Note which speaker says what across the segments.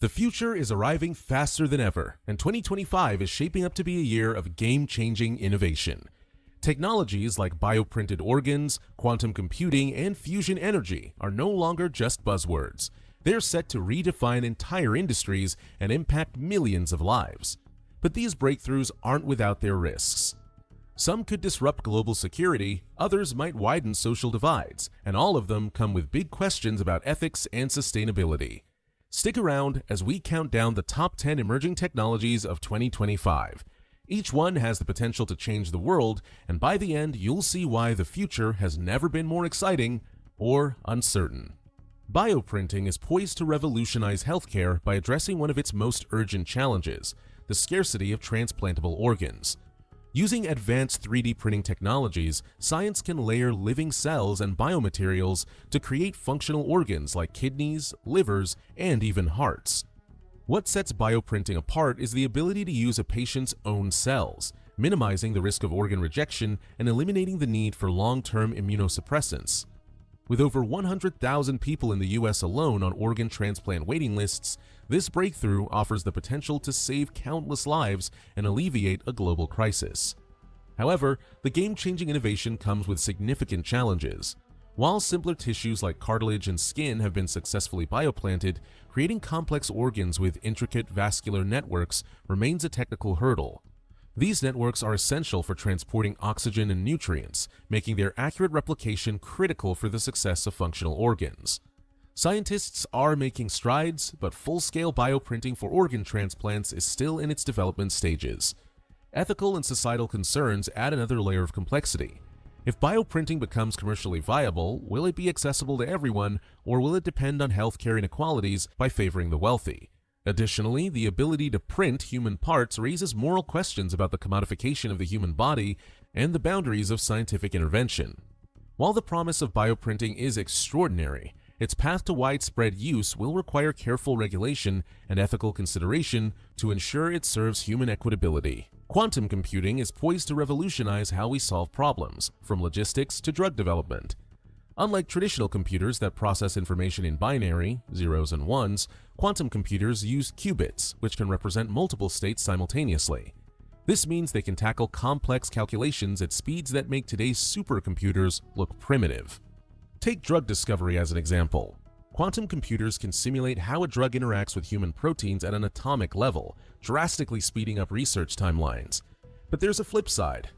Speaker 1: The future is arriving faster than ever, and 2025 is shaping up to be a year of game-changing innovation. Technologies like bioprinted organs, quantum computing, and fusion energy are no longer just buzzwords. They're set to redefine entire industries and impact millions of lives. But these breakthroughs aren't without their risks. Some could disrupt global security, others might widen social divides, and all of them come with big questions about ethics and sustainability. Stick around as we count down the top 10 emerging technologies of 2025. Each one has the potential to change the world, and by the end, you'll see why the future has never been more exciting or uncertain. Bioprinting is poised to revolutionize healthcare by addressing one of its most urgent challenges, the scarcity of transplantable organs. Using advanced 3D printing technologies, science can layer living cells and biomaterials to create functional organs like kidneys, livers, and even hearts. What sets bioprinting apart is the ability to use a patient's own cells, minimizing the risk of organ rejection and eliminating the need for long-term immunosuppressants. With over 100,000 people in the US alone on organ transplant waiting lists, this breakthrough offers the potential to save countless lives and alleviate a global crisis. However, the game-changing innovation comes with significant challenges. While simpler tissues like cartilage and skin have been successfully bioplanted, creating complex organs with intricate vascular networks remains a technical hurdle. These networks are essential for transporting oxygen and nutrients, making their accurate replication critical for the success of functional organs. Scientists are making strides, but full-scale bioprinting for organ transplants is still in its development stages. Ethical and societal concerns add another layer of complexity. If bioprinting becomes commercially viable, will it be accessible to everyone, or will it depend on healthcare inequalities by favoring the wealthy? Additionally, the ability to print human parts raises moral questions about the commodification of the human body and the boundaries of scientific intervention. While the promise of bioprinting is extraordinary, its path to widespread use will require careful regulation and ethical consideration to ensure it serves human equitability. Quantum computing is poised to revolutionize how we solve problems, from logistics to drug development. Unlike traditional computers that process information in binary, zeros and ones, quantum computers use qubits, which can represent multiple states simultaneously. This means they can tackle complex calculations at speeds that make today's supercomputers look primitive. Take drug discovery as an example. Quantum computers can simulate how a drug interacts with human proteins at an atomic level, drastically speeding up research timelines. But there's a flip side.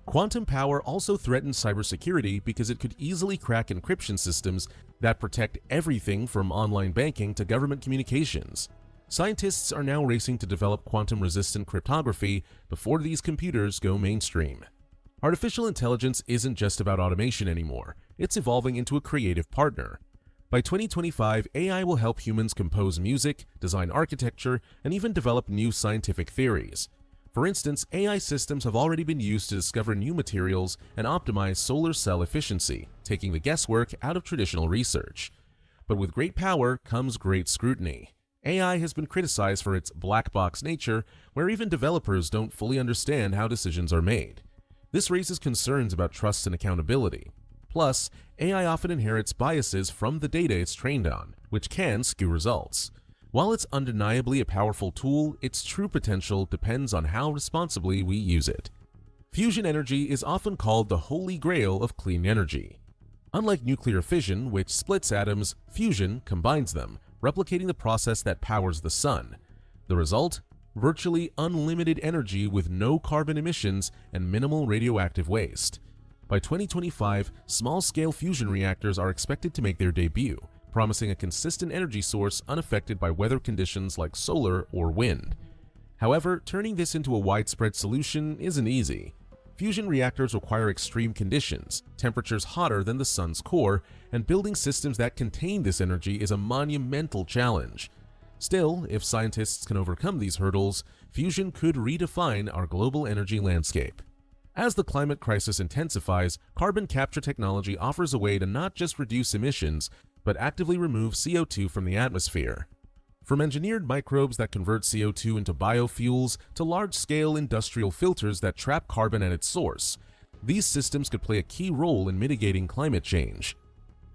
Speaker 1: Quantum power also threatens cybersecurity because it could easily crack encryption systems that protect everything from online banking to government communications. Scientists are now racing to develop quantum-resistant cryptography before these computers go mainstream. Artificial intelligence isn't just about automation anymore, it's evolving into a creative partner. By 2025, AI will help humans compose music, design architecture, and even develop new scientific theories. For instance, AI systems have already been used to discover new materials and optimize solar cell efficiency, taking the guesswork out of traditional research. But with great power comes great scrutiny. AI has been criticized for its black box nature, where even developers don't fully understand how decisions are made. This raises concerns about trust and accountability. Plus, AI often inherits biases from the data it's trained on, which can skew results. While it's undeniably a powerful tool, its true potential depends on how responsibly we use it. Fusion energy is often called the holy grail of clean energy. Unlike nuclear fission, which splits atoms, fusion combines them, replicating the process that powers the sun. The result? Virtually unlimited energy with no carbon emissions and minimal radioactive waste. By 2025, small-scale fusion reactors are expected to make their debut, promising a consistent energy source unaffected by weather conditions like solar or wind. However, turning this into a widespread solution isn't easy. Fusion reactors require extreme conditions, temperatures hotter than the sun's core, and building systems that contain this energy is a monumental challenge. Still, if scientists can overcome these hurdles, fusion could redefine our global energy landscape. As the climate crisis intensifies, carbon capture technology offers a way to not just reduce emissions, but actively remove CO2 from the atmosphere. From engineered microbes that convert CO2 into biofuels to large-scale industrial filters that trap carbon at its source, these systems could play a key role in mitigating climate change.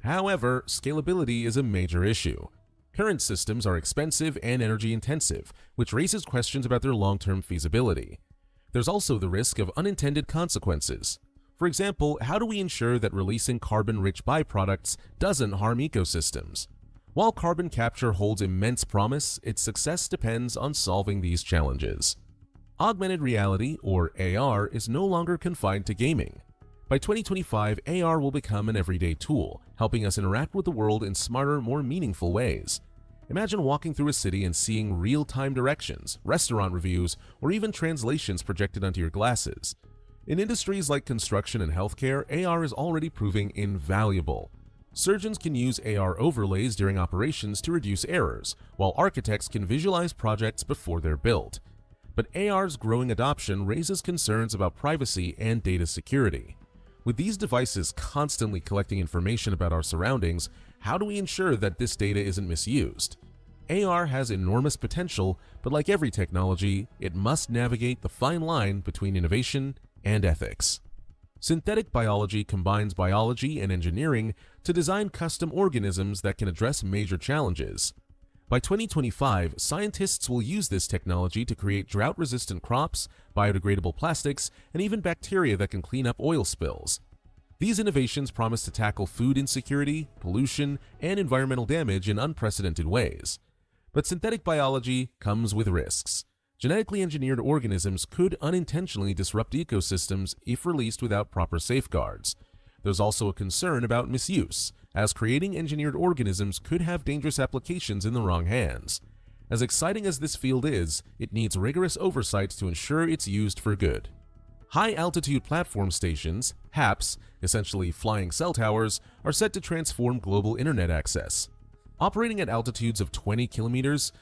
Speaker 1: However, scalability is a major issue. Current systems are expensive and energy intensive, which raises questions about their long-term feasibility. There's also the risk of unintended consequences. For example, how do we ensure that releasing carbon-rich byproducts doesn't harm ecosystems? While carbon capture holds immense promise, its success depends on solving these challenges. Augmented reality, or AR, is no longer confined to gaming. By 2025, AR will become an everyday tool, helping us interact with the world in smarter, more meaningful ways. Imagine walking through a city and seeing real-time directions, restaurant reviews, or even translations projected onto your glasses. In industries like construction and healthcare, AR is already proving invaluable. Surgeons can use AR overlays during operations to reduce errors, while architects can visualize projects before they're built. But AR's growing adoption raises concerns about privacy and data security. With these devices constantly collecting information about our surroundings, how do we ensure that this data isn't misused? AR has enormous potential, but like every technology, it must navigate the fine line between innovation and ethics. Synthetic biology combines biology and engineering to design custom organisms that can address major challenges. By 2025, scientists will use this technology to create drought-resistant crops, biodegradable plastics, and even bacteria that can clean up oil spills. These innovations promise to tackle food insecurity, pollution, and environmental damage in unprecedented ways. But synthetic biology comes with risks. Genetically engineered organisms could unintentionally disrupt ecosystems if released without proper safeguards. There's also a concern about misuse, as creating engineered organisms could have dangerous applications in the wrong hands. As exciting as this field is, it needs rigorous oversight to ensure it's used for good. High-altitude platform stations, HAPS, essentially flying cell towers, are set to transform global internet access. Operating at altitudes of 20 kilometers,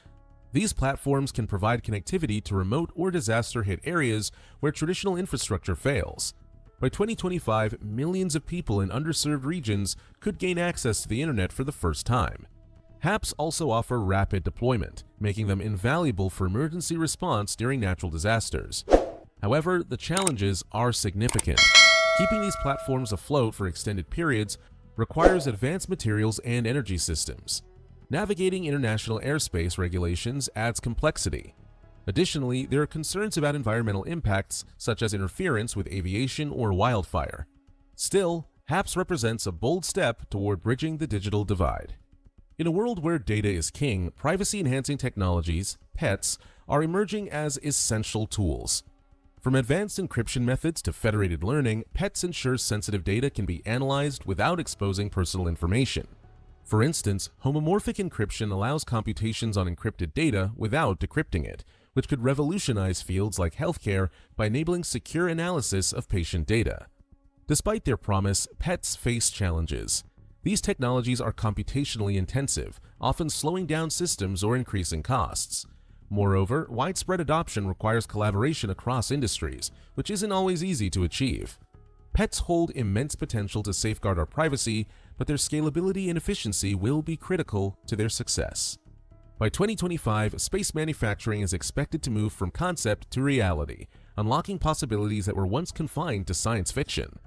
Speaker 1: these platforms can provide connectivity to remote or disaster-hit areas where traditional infrastructure fails. By 2025, millions of people in underserved regions could gain access to the internet for the first time. HAPS also offer rapid deployment, making them invaluable for emergency response during natural disasters. However, the challenges are significant. Keeping these platforms afloat for extended periods requires advanced materials and energy systems. Navigating international airspace regulations adds complexity. Additionally, there are concerns about environmental impacts such as interference with aviation or wildfire. Still, HAPS represents a bold step toward bridging the digital divide. In a world where data is king, privacy-enhancing technologies, PETs, are emerging as essential tools. From advanced encryption methods to federated learning, PETs ensure sensitive data can be analyzed without exposing personal information. For instance, homomorphic encryption allows computations on encrypted data without decrypting it, which could revolutionize fields like healthcare by enabling secure analysis of patient data. Despite their promise, PETs face challenges. These technologies are computationally intensive, often slowing down systems or increasing costs. Moreover, widespread adoption requires collaboration across industries, which isn't always easy to achieve. PETs hold immense potential to safeguard our privacy, but their scalability and efficiency will be critical to their success. By 2025, space manufacturing is expected to move from concept to reality, unlocking possibilities that were once confined to science fiction.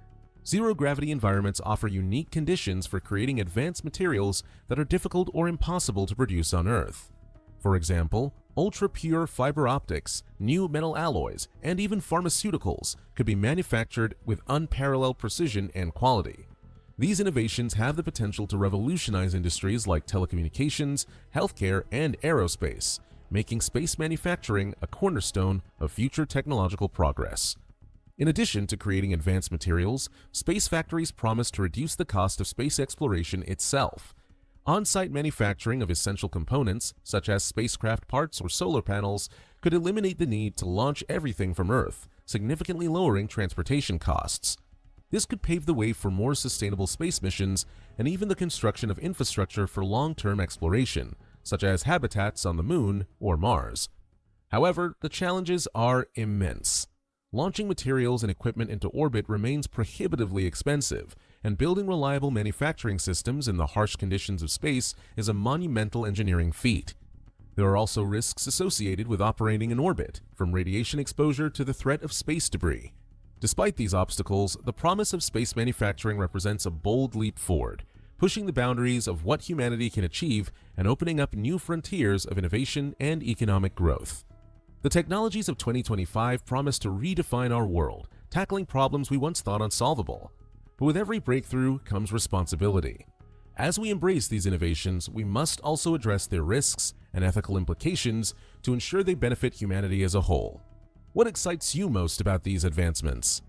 Speaker 1: Zero-gravity environments offer unique conditions for creating advanced materials that are difficult or impossible to produce on Earth. For example, ultra-pure fiber optics, new metal alloys, and even pharmaceuticals could be manufactured with unparalleled precision and quality. These innovations have the potential to revolutionize industries like telecommunications, healthcare, and aerospace, making space manufacturing a cornerstone of future technological progress. In addition to creating advanced materials, space factories promise to reduce the cost of space exploration itself. On-site manufacturing of essential components, such as spacecraft parts or solar panels, could eliminate the need to launch everything from Earth, significantly lowering transportation costs. This could pave the way for more sustainable space missions and even the construction of infrastructure for long-term exploration, such as habitats on the Moon or Mars. However, the challenges are immense. Launching materials and equipment into orbit remains prohibitively expensive, and building reliable manufacturing systems in the harsh conditions of space is a monumental engineering feat. There are also risks associated with operating in orbit, from radiation exposure to the threat of space debris. Despite these obstacles, the promise of space manufacturing represents a bold leap forward, pushing the boundaries of what humanity can achieve and opening up new frontiers of innovation and economic growth. The technologies of 2025 promise to redefine our world, tackling problems we once thought unsolvable. But with every breakthrough comes responsibility. As we embrace these innovations, we must also address their risks and ethical implications to ensure they benefit humanity as a whole. What excites you most about these advancements?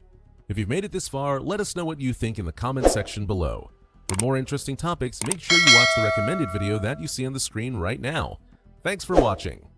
Speaker 1: If you've made it this far, let us know what you think in the comment section below. For more interesting topics, make sure you watch the recommended video that you see on the screen right now. Thanks for watching.